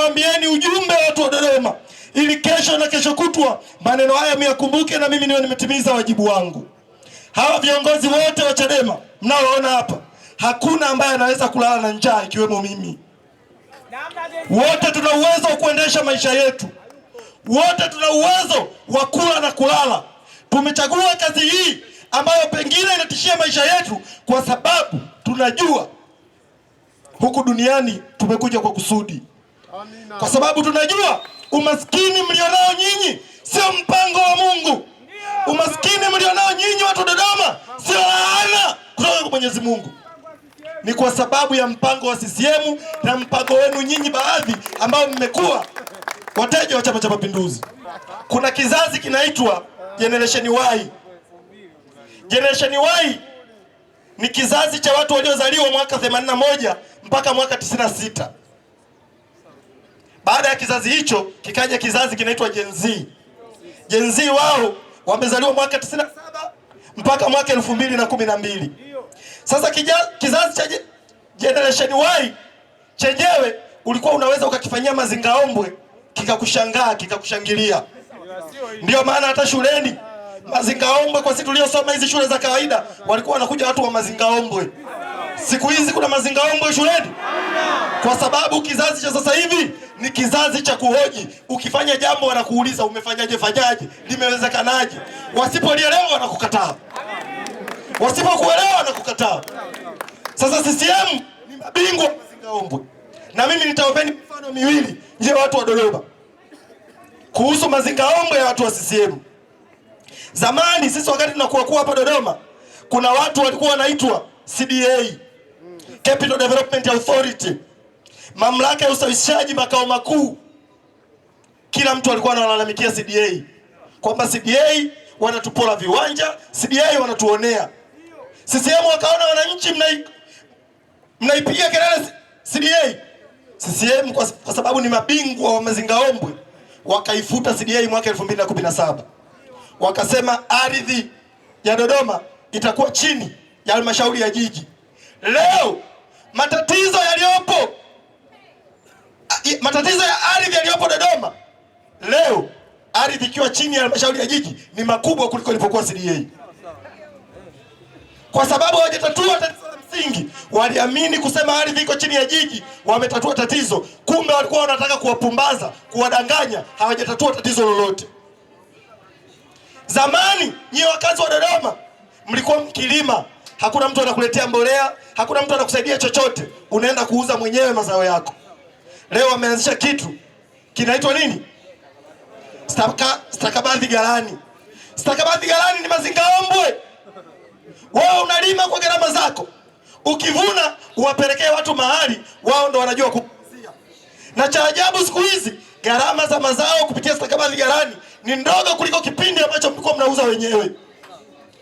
nawaambieni ujumbe watu wa Dodoma, ili kesho na kesho kutwa maneno haya myakumbuke na mimi niwe nimetimiza wajibu wangu. Hawa viongozi wote wa Chadema mnaoona hapa, hakuna ambaye anaweza kulala na njaa ikiwemo mimi. Wote tuna uwezo wa kuendesha maisha yetu. Wote tuna uwezo wa kula na kulala. Tumechagua kazi hii ambayo pengine inatishia maisha yetu kwa sababu tunajua huku duniani tumekuja kwa kusudi. Kwa sababu tunajua umaskini mlionao nyinyi sio mpango wa Mungu. Umaskini mlionao nyinyi watu Dodoma sio laana kutoka kwa Mwenyezi Mungu. Ni kwa sababu ya mpango wa CCM na mpango wenu nyinyi baadhi ambao mmekuwa wateja wa Chama cha Mapinduzi. Kuna kizazi kinaitwa Generation Y. Generation Y ni kizazi cha watu waliozaliwa mwaka 81 mpaka mwaka 96. Baada ya kizazi hicho kikaja kizazi kinaitwa Gen Z. Gen Z wao wamezaliwa mwaka 97 mpaka mwaka 2012. Sasa kizazi cha Generation Y chenyewe ulikuwa unaweza ukakifanyia mazingaombwe kikakushangaa, kikakushangilia. Ndio maana hata shuleni mazingaombwe, kwa sisi tuliosoma hizi shule za kawaida, walikuwa wanakuja watu wa mazingaombwe. Siku hizi kuna mazingaombwe shuleni? Kwa sababu kizazi cha sasa hivi ni kizazi cha kuhoji. Ukifanya jambo wanakuuliza umefanyaje, limewezekanaje? Wasipolielewa wanakukataa. Wasipokuelewa wanakukataa. Sasa CCM ni mabingwa wa mazingaombwe. Na mimi nitaopeni mifano miwili je watu wa Dodoma kuhusu mazingaombwe ya watu wa CCM. Zamani sisi wakati tunakuwa hapa Dodoma, kuna watu walikuwa wanaitwa CDA, Capital Development Authority, mamlaka ya usawishaji makao makuu. Kila mtu alikuwa analalamikia CDA kwamba CDA wanatupora viwanja, CDA wanatuonea. CCM wakaona wananchi mnaipigia kelele CDA. CCM kwa sababu ni mabingwa wa mazingaombwe wakaifuta CDA mwaka 2017. Wakasema ardhi ya Dodoma itakuwa chini ya halmashauri ya jiji. Leo matatizo ya ardhi yaliyopo Dodoma, leo ardhi ikiwa chini ya halmashauri ya jiji ni makubwa kuliko ilipokuwa CDA. Kwa sababu hawajatatua tatizo la msingi. Waliamini kusema ardhi iko chini ya jiji wametatua tatizo, kumbe walikuwa wanataka kuwapumbaza, kuwadanganya. Hawajatatua tatizo lolote. Zamani nyie wakazi wa Dodoma mlikuwa mkilima, hakuna mtu anakuletea mbolea, hakuna mtu anakusaidia chochote, unaenda kuuza mwenyewe mazao yako. Leo wameanzisha kitu kinaitwa nini? Stakabadhi ghalani. Stakabadhi ghalani ni mazingaombwe. Wao unalima kwa gharama zako, ukivuna uwapelekee watu mahali, wao ndo wanajua kukuuzia. Na cha ajabu siku hizi gharama za mazao kupitia stakabadhi ghalani ni ndogo kuliko kipindi ambacho mlikuwa mnauza wenyewe.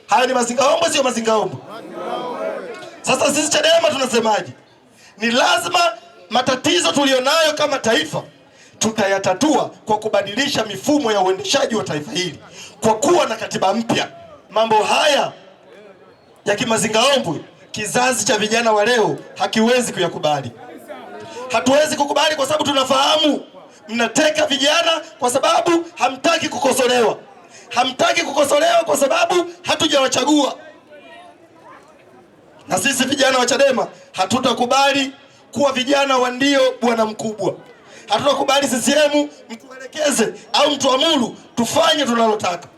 Haya ni mazingaombwe, sio mazingaombwe? Sasa sisi Chadema tunasemaje? Ni lazima matatizo tulionayo kama taifa tutayatatua kwa kubadilisha mifumo ya uendeshaji wa taifa hili, kwa kuwa na katiba mpya. Mambo haya ya kimazingaombwe kizazi cha vijana wa leo hakiwezi kuyakubali. Hatuwezi kukubali kwa sababu tunafahamu mnateka vijana kwa sababu hamtaki kukosolewa. Hamtaki kukosolewa kwa sababu hatujawachagua. Na sisi vijana wa Chadema hatutakubali kuwa vijana wa ndio bwana mkubwa. Hatutakubali CCM mtuelekeze au mtuamuru tufanye tunalotaka.